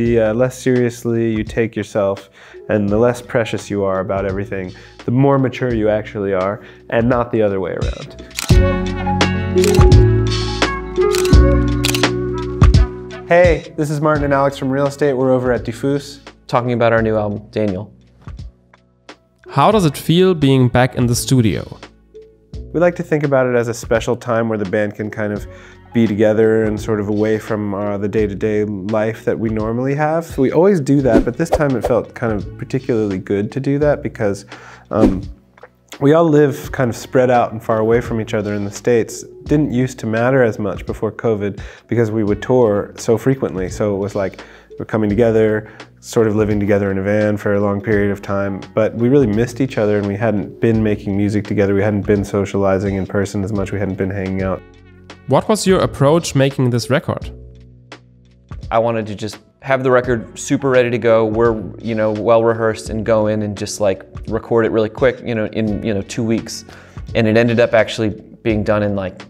The less seriously you take yourself and the less precious you are about everything, the more mature you actually are, and not the other way around. Hey, this is Martin and Alex from Real Estate. We're over at DIFFUS, talking about our new album, Daniel. How does it feel being back in the studio? We like to think about it as a special time where the band can kind of be together and sort of away from the day-to-day life that we normally have. We always do that, but this time it felt kind of particularly good to do that because we all live kind of spread out and far away from each other in the States. Didn't used to matter as much before COVID because we would tour so frequently. So it was like we're coming together, sort of living together in a van for a long period of time, but we really missed each other and we hadn't been making music together, we hadn't been socializing in person as much, we hadn't been hanging out. What was your approach making this record? I wanted to just have the record super ready to go. We're, well rehearsed and go in and just like record it really quick, in 2 weeks. And it ended up actually being done in like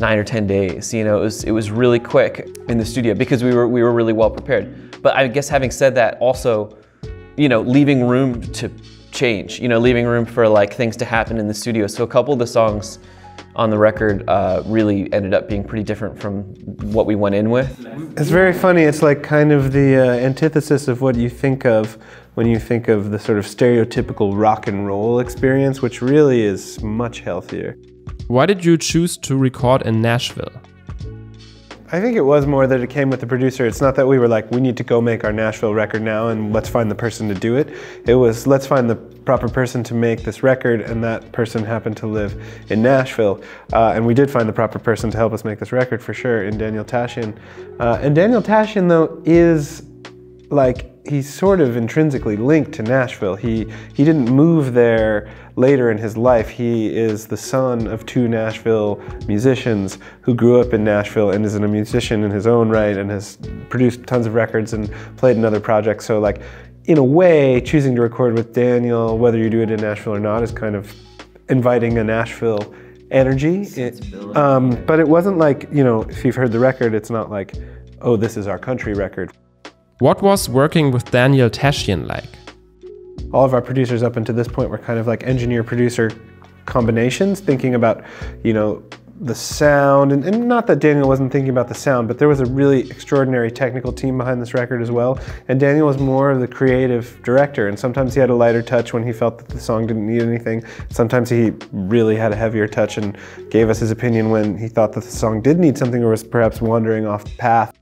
9 or 10 days. It was really quick in the studio because we were really well prepared. But I guess having said that, also, leaving room to change, leaving room for like things to happen in the studio. So a couple of the songs on the record really ended up being pretty different from what we went in with. It's very funny. It's like kind of the antithesis of what you think of when you think of the sort of stereotypical rock and roll experience, which really is much healthier. Why did you choose to record in Nashville? I think it was more that it came with the producer. It's not that we were like, we need to go make our Nashville record now and let's find the person to do it. It was, let's find the proper person to make this record, and that person happened to live in Nashville. And we did find the proper person to help us make this record for sure, in Daniel Tashian. And Daniel Tashian, though, is like, he's sort of intrinsically linked to Nashville. He didn't move there later in his life. He is the son of 2 Nashville musicians who grew up in Nashville and is a musician in his own right and has produced tons of records and played in other projects. So like, in a way, choosing to record with Daniel, whether you do it in Nashville or not, is kind of inviting a Nashville energy. But it wasn't like, if you've heard the record, it's not like, oh, this is our country record. What was working with Daniel Tashian like? All of our producers up until this point were kind of like engineer-producer combinations, thinking about, the sound, and not that Daniel wasn't thinking about the sound, but there was a really extraordinary technical team behind this record as well, and Daniel was more of the creative director, and sometimes he had a lighter touch when he felt that the song didn't need anything. Sometimes he really had a heavier touch and gave us his opinion when he thought that the song did need something or was perhaps wandering off path.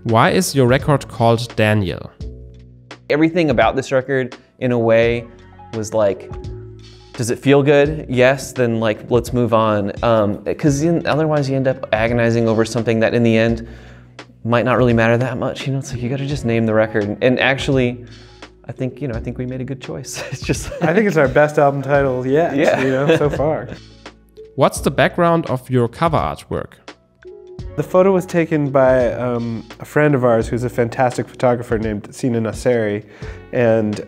Why is your record called Daniel? Everything about this record, in a way, was like, does it feel good? Yes, then like, let's move on. Because otherwise you end up agonizing over something that in the end might not really matter that much. It's like you gotta just name the record. And actually, I think we made a good choice. It's just I think it's our best album title yet, so far. What's the background of your cover artwork? The photo was taken by a friend of ours who's a fantastic photographer named Naseri, and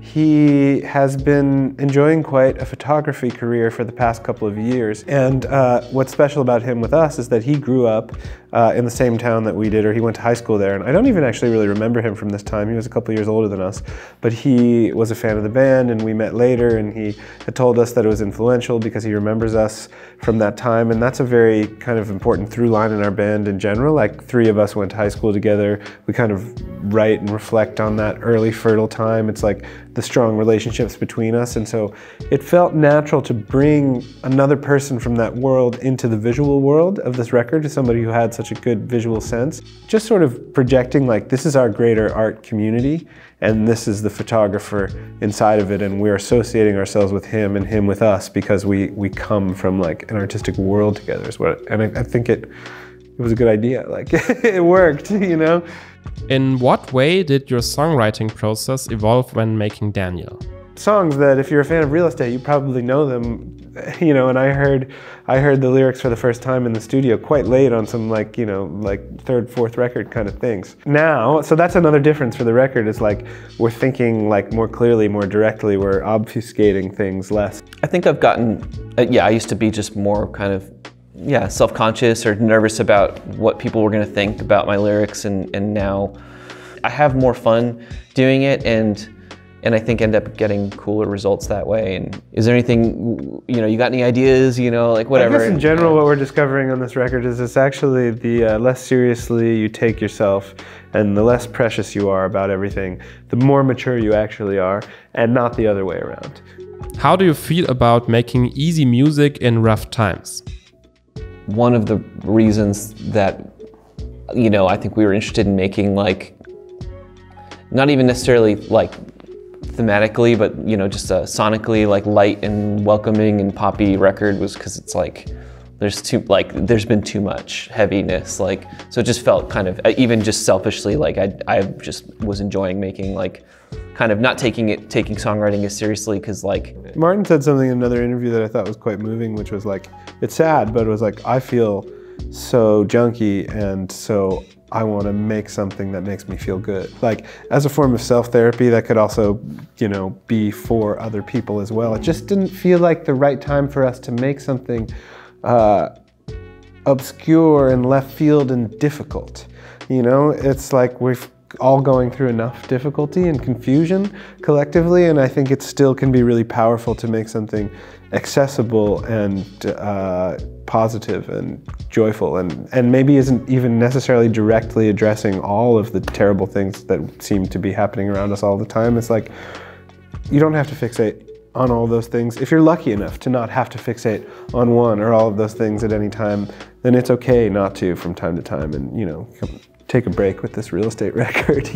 he has been enjoying quite a photography career for the past couple of years. And what's special about him with us is that he grew up in the same town that we did, or he went to high school there. And I don't even actually really remember him from this time. He was a couple of years older than us, but he was a fan of the band, and we met later, and he had told us that it was influential because he remembers us from that time. And that's a very kind of important through line in our band in general. Like, 3 of us went to high school together. We kind of write and reflect on that early fertile time. It's like the strong relationships between us, and so it felt natural to bring another person from that world into the visual world of this record, to somebody who had such a good visual sense. Just sort of projecting like, this is our greater art community, and this is the photographer inside of it, and we're associating ourselves with him and him with us because we come from like an artistic world together. And I think it was a good idea. Like, it worked, In what way did your songwriting process evolve when making Daniel? Songs that, if you're a fan of Real Estate, you probably know them, and I heard the lyrics for the first time in the studio quite late on some like 3rd, 4th record kind of things. Now, so that's another difference for the record, is like, we're thinking like more clearly, more directly, we're obfuscating things less. I think I've gotten, I used to be just more kind of, self-conscious or nervous about what people were gonna think about my lyrics, and now I have more fun doing it, and I think end up getting cooler results that way. And is there anything, you got any ideas, like whatever? I guess in general what we're discovering on this record is it's actually the less seriously you take yourself and the less precious you are about everything, the more mature you actually are, and not the other way around. How do you feel about making easy music in rough times? One of the reasons that, I think we were interested in making not even necessarily thematically, but just a sonically light and welcoming and poppy record was because it's there's been too much heaviness, so it just felt kind of, even just selfishly, I just was enjoying making kind of not taking songwriting as seriously, because Martin said something in another interview that I thought was quite moving, which was it's sad, but it was I feel so junky, and so I want to make something that makes me feel good. As a form of self-therapy that could also, be for other people as well. It just didn't feel like the right time for us to make something obscure and left field and difficult. It's we're all going through enough difficulty and confusion collectively, and I think it still can be really powerful to make something accessible and positive and joyful, and maybe isn't even necessarily directly addressing all of the terrible things that seem to be happening around us all the time. It's you don't have to fixate on all those things. If you're lucky enough to not have to fixate on one or all of those things at any time, then it's okay not to from time to time, and take a break with this real estate record,